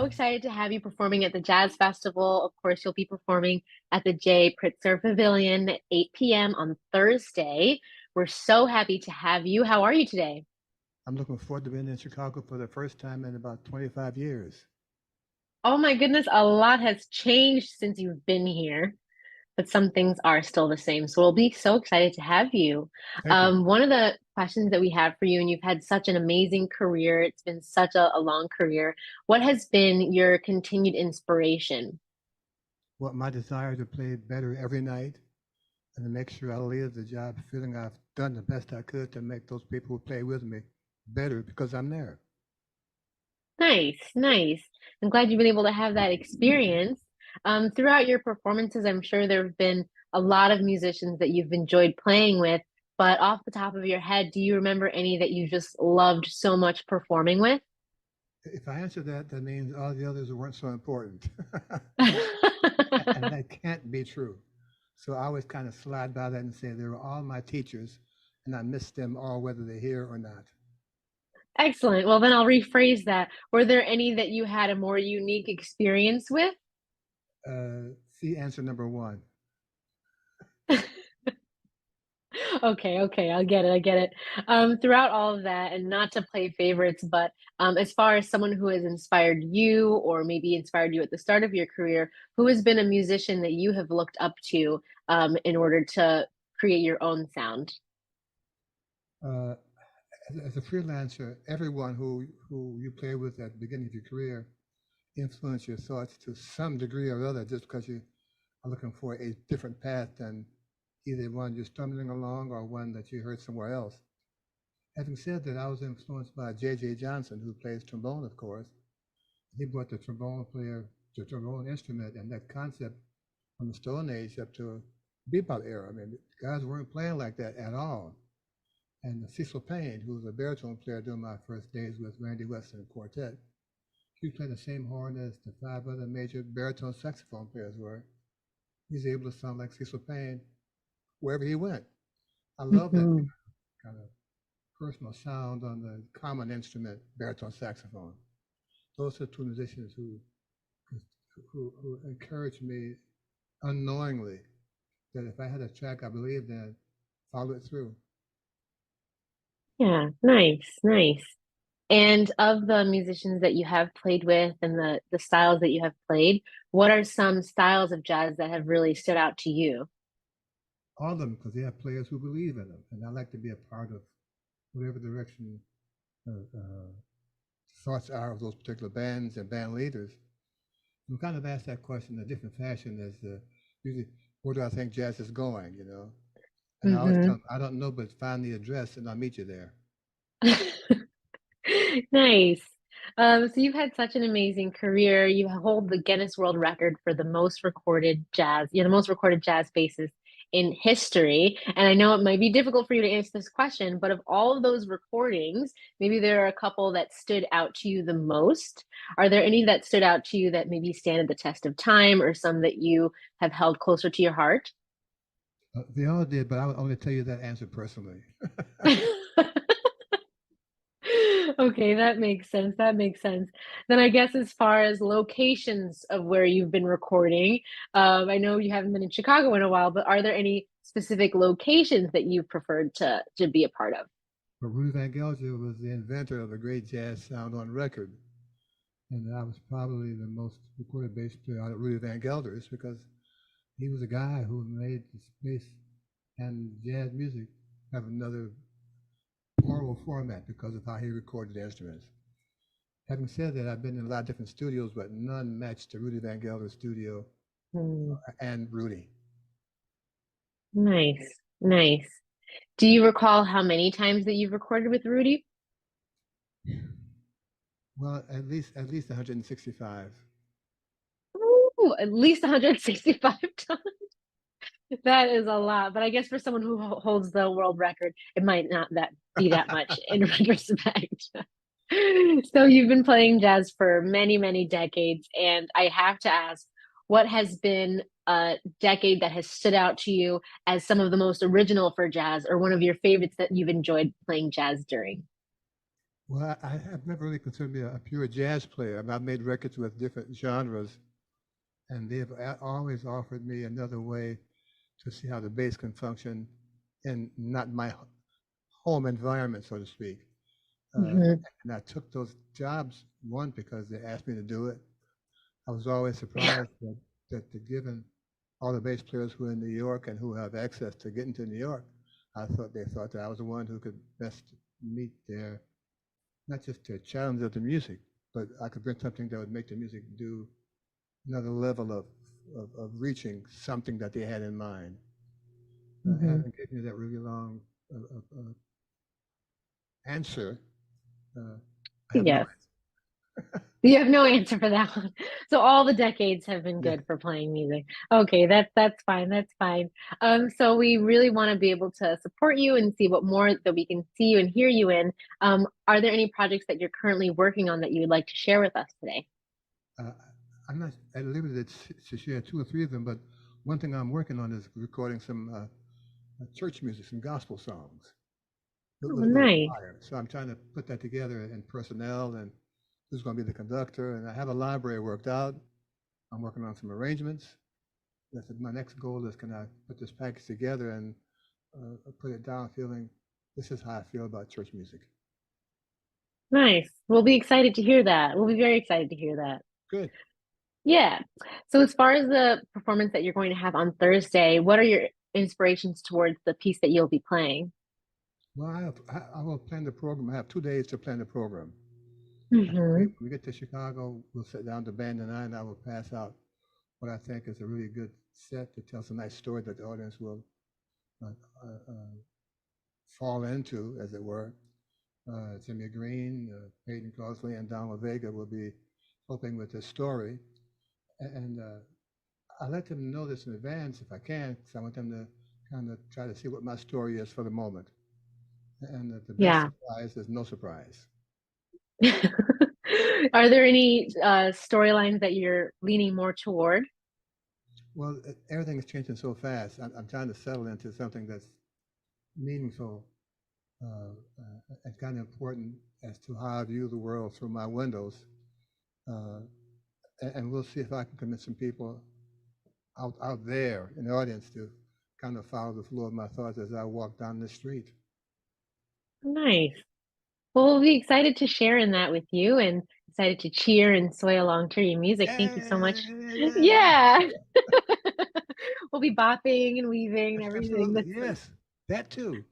so excited to have you performing at the Jazz Festival. Of course, you'll be performing at the J. Pritzker Pavilion at 8 p.m. on Thursday. We're so happy to have you. How are you today? I'm looking forward to being in Chicago for the first time in about 25 years. Oh my goodness, a lot has changed since you've been here, but some things are still the same. So we'll be so excited to have you. Thank you. One of the questions that we have for you, and you've had such an amazing career, it's been such a long career. What has been your continued inspiration? What my desire to play better every night and to make sure I leave the job feeling I've done the best I could to make those people who play with me better because I'm there. Nice, nice. I'm glad you've been able to have that experience. Throughout your performances, I'm sure there have been a lot of musicians that you've enjoyed playing with, but off the top of your head, do you remember any that you just loved so much performing with? If I answer that, that means all the others weren't so important. And that can't be true. So I always kind of slide by that and say they were all my teachers, and I miss them all, whether they're here or not. Excellent. Well, then I'll rephrase that. Were there any that you had a more unique experience with? See answer number one. Okay, okay, I'll get it, I get it. Throughout all of that, and not to play favorites, but as far as someone who has inspired you, or maybe inspired you at the start of your career, who has been a musician that you have looked up to in order to create your own sound? Uh, as a freelancer, everyone who you play with at the beginning of your career influence your thoughts to some degree or other just because you are looking for a different path than either one you're stumbling along or one that you heard somewhere else. Having said that, I was influenced by J.J. Johnson, who plays trombone, of course. He brought the trombone player, the trombone instrument, and that concept from the Stone Age up to bebop era. I mean, guys weren't playing like that at all. And Cecil Payne, who was a baritone player during my first days with Randy Weston Quartet, he played the same horn as the five other major baritone saxophone players were. He's able to sound like Cecil Payne wherever he went. I love that Mhm. kind of personal sound on the common instrument, baritone saxophone. Those are two musicians who encouraged me unknowingly that if I had a track I believed in, follow it through. Yeah, nice, nice. And of the musicians that you have played with and the styles that you have played, what are some styles of jazz that have really stood out to you? All of them, because they have players who believe in them, and I like to be a part of whatever direction uh, thoughts are of those particular bands and band leaders. I'm kind of asked that question in a different fashion as usually, where do I think jazz is going, you know? And I always tell Hmm. them, I don't know, but find the address and I'll meet you there. Nice. So you've had such an amazing career. You hold the Guinness World Record for the most recorded jazz, the most recorded jazz spaces in history. And I know it might be difficult for you to answer this question, but of all of those recordings, maybe there are a couple that stood out to you the most. Are there any that stood out to you that maybe stand the test of time, or some that you have held closer to your heart? They all did, but I would only tell you that answer personally. Okay, that makes sense. That makes sense. Then I guess as far as locations of where you've been recording, I know you haven't been in Chicago in a while, but are there any specific locations that you preferred to be a part of? But Rudy Van Gelder was the inventor of the great jazz sound on record. And I was probably the most recorded bass player out of Rudy Van Gelder's because he was a guy who made the space and jazz music have another oral format because of how he recorded the instruments. Having said that, I've been in a lot of different studios, but none matched the Rudy Van Gelder studio Hmm, and Rudy. nice, nice. Do you recall how many times that you've recorded with Rudy? Well, at least 165. Ooh, at least 165 times. That is a lot, but I guess for someone who holds the world record, it might not that be that much in retrospect. So you've been playing jazz for many, many decades, and I have to ask, what has been a decade that has stood out to you as some of the most original for jazz, or one of your favorites that you've enjoyed playing jazz during? Well, I have never really considered me a pure jazz player. I mean, I've made records with different genres, and they've always offered me another way to see how the bass can function in not my home environment, so to speak. Uh, Hmm. and I took those jobs, one, because they asked me to do it. I was always surprised given all the bass players who are in New York and who have access to getting to New York, I thought they thought that I was the one who could best meet their, not just their challenge of the music, but I could bring something that would make the music do another level of reaching something that they had in mind. Hmm. Having given you that really long answer, I have no Yes. You have no answer for that one. So all the decades have been answer. good for playing music. Okay, that's fine. That's fine. So we really want to be able to support you and see what more that we can see you and hear you in. Are there any projects that you're currently working on that you would like to share with us today? Uh, I'm not at liberty to share two or three of them, but one thing I'm working on is recording some church music, some gospel songs Oh, with a nice. choir. So I'm trying to put that together in personnel and who's going to be the conductor. And I have a library worked out. I'm working on some arrangements. That's my next goal is can I put this package together and put it down feeling this is how I feel about church music. Nice. We'll be excited to hear that. We'll be very excited to hear that. Good. Yeah. So as far as the performance that you're going to have on Thursday, what are your inspirations towards the piece that you'll be playing? Well, I will plan the program. I have 2 days to plan the program. Hmm. When we get to Chicago, we'll sit down to band and I will pass out what I think is a really good set that tells a nice story that the audience will uh, uh, uh, fall into, as it were. Jimmy Green, Peyton Crossley, and Donald Vega will be helping with this story. And I let them know this in advance if I can, because I want them to kind of try to see what my story is for the moment. And the best Yeah. surprise is no surprise. Are there any storylines that you're leaning more toward? Well, everything is changing so fast. I'm trying to settle into something that's meaningful and kind of important as to how I view the world through my windows. Uh, and we'll see if I can convince some people out there in the audience to kind of follow the flow of my thoughts as I walk down the street. Nice. Well, we'll be excited to share in that with you and excited to cheer and sway along to your music. Thank you so much. Yeah, Yeah. We'll be bopping and weaving and everything. absolutely. That's Yes, that too.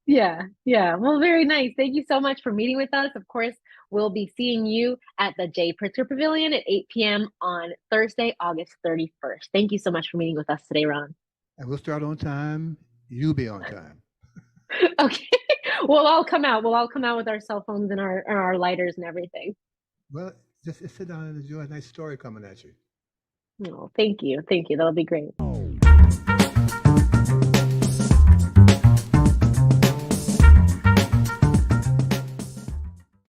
yeah, yeah. Well, very nice. Thank you so much for meeting with us. Of course, we'll be seeing you at the J. Pritzker Pavilion at 8 p.m. on Thursday, August 31st. Thank you so much for meeting with us today, Ron. And we'll start on time. You'll be on time. Okay. We'll all come out. We'll all come out with our cell phones and our lighters and everything. Well, just sit down and enjoy a nice story coming at you. Oh, thank you. Thank you. That'll be great.